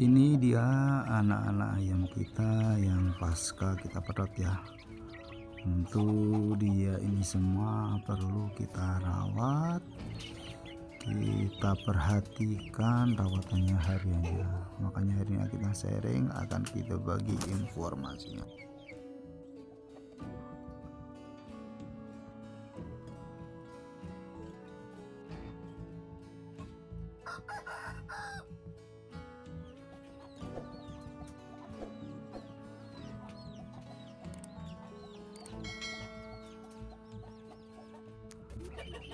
Ini dia anak-anak ayam kita yang pasca kita pedot ya. Tentu dia ini semua perlu kita rawat, kita perhatikan rawatannya hariannya. Makanya hari ini kita sharing, akan kita bagi informasinya.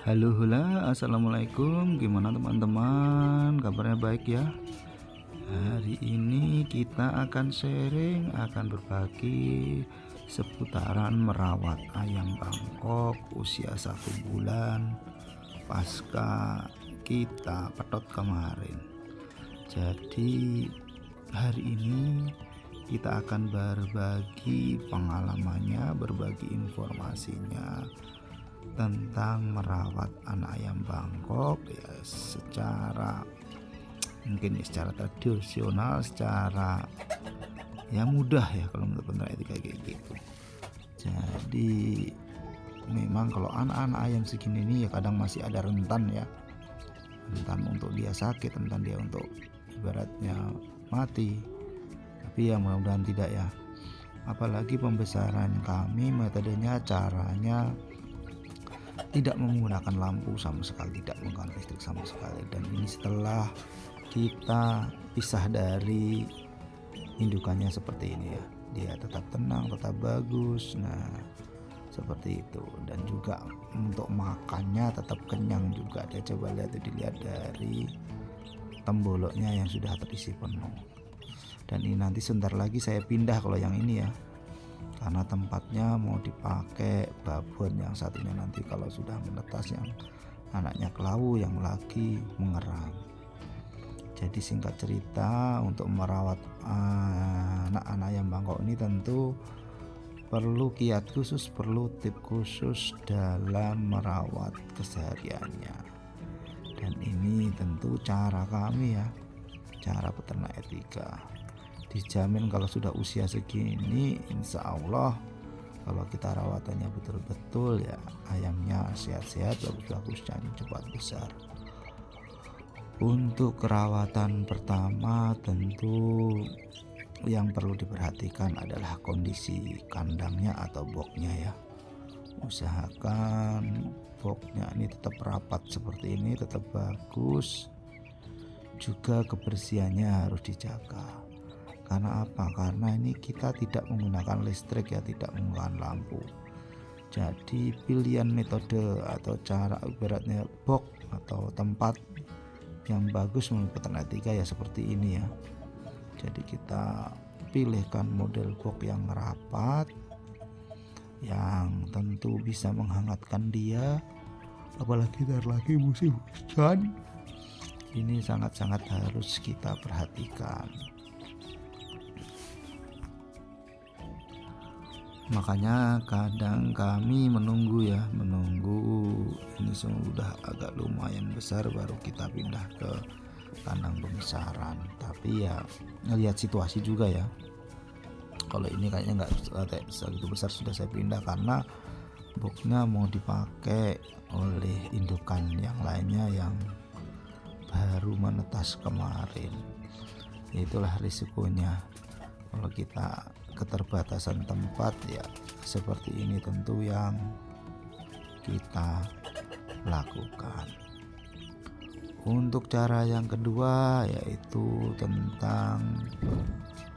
Halo hula, assalamualaikum. Gimana teman-teman? Kabarnya baik ya? Hari ini kita akan sharing, akan berbagi seputaran merawat ayam Bangkok usia 1 bulan pasca kita pedot kemarin. Jadi hari ini kita akan berbagi pengalamannya, berbagi informasinya tentang merawat anak ayam Bangkok ya, secara mungkin ya secara tradisional, secara ya mudah ya kalau menurut peneliti etika kayak gitu. Jadi memang kalau anak-anak ayam segini ini ya kadang masih ada rentan ya, rentan untuk dia sakit, rentan dia untuk ibaratnya mati, tapi ya mudah-mudahan tidak ya. Apalagi pembesaran kami metodenya, caranya tidak menggunakan lampu sama sekali, tidak menggunakan listrik sama sekali. Dan ini setelah kita pisah dari indukannya seperti ini ya, dia tetap tenang, tetap bagus. Nah seperti itu. Dan juga untuk makannya tetap kenyang juga. Dia coba dilihat dari temboloknya yang sudah terisi penuh. Dan ini nanti sebentar lagi saya pindah kalau yang ini ya, karena tempatnya mau dipakai babon yang satunya nanti kalau sudah menetas, yang anaknya kelawu yang lagi mengerang. Jadi singkat cerita, untuk merawat anak-anak ayam Bangkok ini tentu perlu kiat khusus, perlu tip khusus dalam merawat kesehariannya. Dan ini tentu cara kami ya, cara peternak etika. Dijamin kalau sudah usia segini, insya Allah kalau kita rawatannya betul-betul ya, ayamnya sehat-sehat, bagus-bagus dan cepat besar. Untuk perawatan pertama tentu yang perlu diperhatikan adalah kondisi kandangnya atau boxnya ya. Usahakan boxnya ini tetap rapat seperti ini, tetap bagus. Juga kebersihannya harus dijaga. Karena apa? Karena ini kita tidak menggunakan listrik ya, tidak menggunakan lampu. Jadi pilihan metode atau cara ibaratnya box atau tempat yang bagus menurut peternak etika ya seperti ini ya. Jadi kita pilihkan model box yang rapat, yang tentu bisa menghangatkan dia, apalagi lagi musim hujan. Ini sangat-sangat harus kita perhatikan. Makanya kadang kami menunggu ini sudah agak lumayan besar baru kita pindah ke kandang pembesaran. Tapi ya ngelihat situasi juga ya, kalau ini kayaknya nggak segitu besar sudah saya pindah, karena boxnya mau dipakai oleh indukan yang lainnya yang baru menetas kemarin. Itulah risikonya kalau kita keterbatasan tempat ya, seperti ini tentu yang kita lakukan. Untuk cara yang kedua yaitu tentang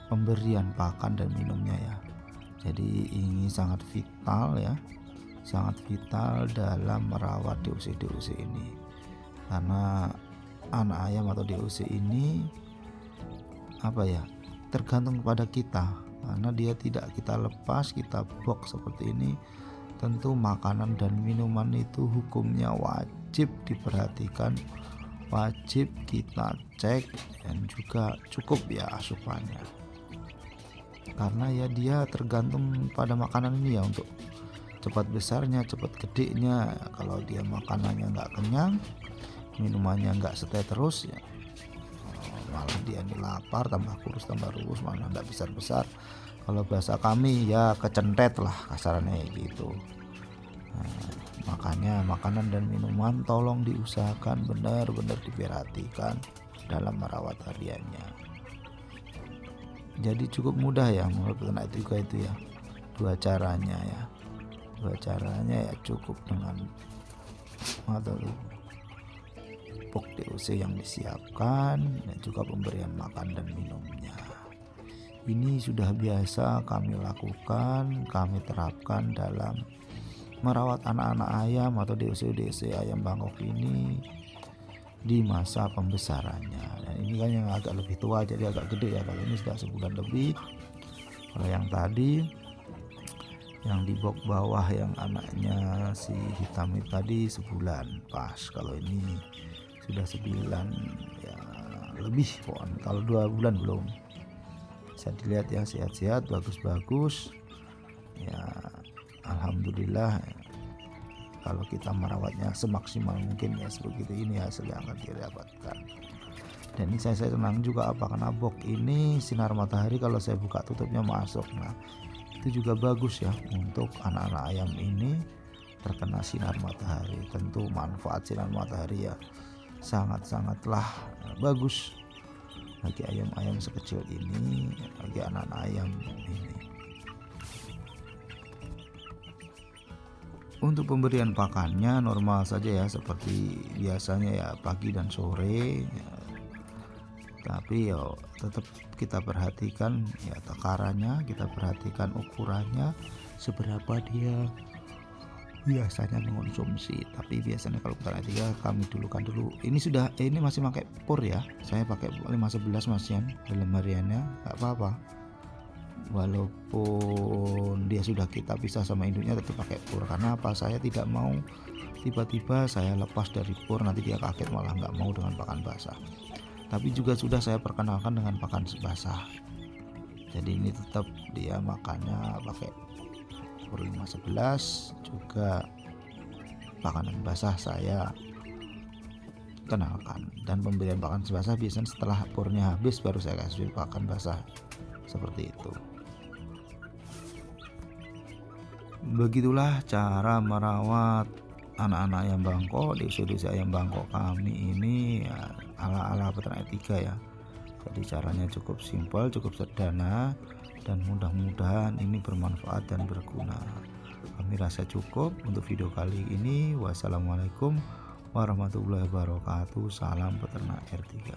pemberian pakan dan minumnya ya. Jadi ini sangat vital ya, sangat vital dalam merawat DOC ini, karena anak ayam atau DOC ini tergantung kepada kita. Karena dia tidak kita lepas, kita box seperti ini, tentu makanan dan minuman itu hukumnya wajib diperhatikan, wajib kita cek, dan juga cukup ya asupannya. Karena ya dia tergantung pada makanan ini ya, untuk cepat besarnya, cepat gedenya. Kalau dia makanannya nggak kenyang, minumannya nggak setetes terus ya, malah dia ini lapar, tambah kurus tambah rugus, malah tidak besar-besar. Kalau bahasa kami ya kecentet lah kasarannya gitu. Nah, makanya makanan dan minuman tolong diusahakan benar-benar diperhatikan dalam merawat hariannya. Jadi cukup mudah ya menurut peternak juga itu ya. Dua caranya ya cukup dengan atau pupuk DOC yang disiapkan dan juga pemberian makan dan minumnya. Ini sudah biasa kami lakukan, kami terapkan dalam merawat anak-anak ayam atau DOC ayam Bangkok ini di masa pembesarannya. Dan ini kan yang agak lebih tua jadi agak gede ya, kalau ini sudah sebulan lebih. Kalau yang tadi yang di box bawah yang anaknya si hitam itu tadi sebulan pas, kalau ini sudah 9 ya lebih pokoknya. Kalau 2 bulan belum, bisa dilihat ya, sehat-sehat, bagus-bagus ya, alhamdulillah. Kalau kita merawatnya semaksimal mungkin ya, sebegitu ini hasil yang akan didapatkan. Dan ini saya senang juga apa, karena box ini sinar matahari kalau saya buka tutupnya masuk. Nah itu juga bagus ya untuk anak-anak ayam ini terkena sinar matahari. Tentu manfaat sinar matahari ya sangat-sangatlah bagus bagi ayam-ayam sekecil ini, bagi anak-anak ayam ini. Untuk pemberian pakannya normal saja ya, seperti biasanya ya, pagi dan sore ya. Tapi ya tetap kita perhatikan ya takarannya, kita perhatikan ukurannya, seberapa dia biasanya mengonsumsi. Tapi biasanya kalau peternak 3 kami dulu ini masih pakai pur ya, saya pakai 511 masian dalam hariannya, nggak apa-apa. Walaupun dia sudah kita pisah sama induknya tetap pakai pur. Karena apa, saya tidak mau tiba-tiba saya lepas dari pur nanti dia kaget malah nggak mau dengan pakan basah. Tapi juga sudah saya perkenalkan dengan pakan basah. Jadi ini tetap dia makannya pakai pur 511, juga pakanan basah saya kenalkan. Dan pemberian pakan basah biasanya setelah purnya habis baru saya kasih pakan basah, seperti itu. Begitulah cara merawat anak-anak ayam Bangkok di DOC ayam Bangkok kami ini ya, ala-ala peternak 3 ya. Jadi caranya cukup simpel, cukup sederhana, dan mudah-mudahan ini bermanfaat dan berguna. Kami rasa cukup untuk video kali ini. Wassalamualaikum warahmatullahi wabarakatuh. Salam peternak R3.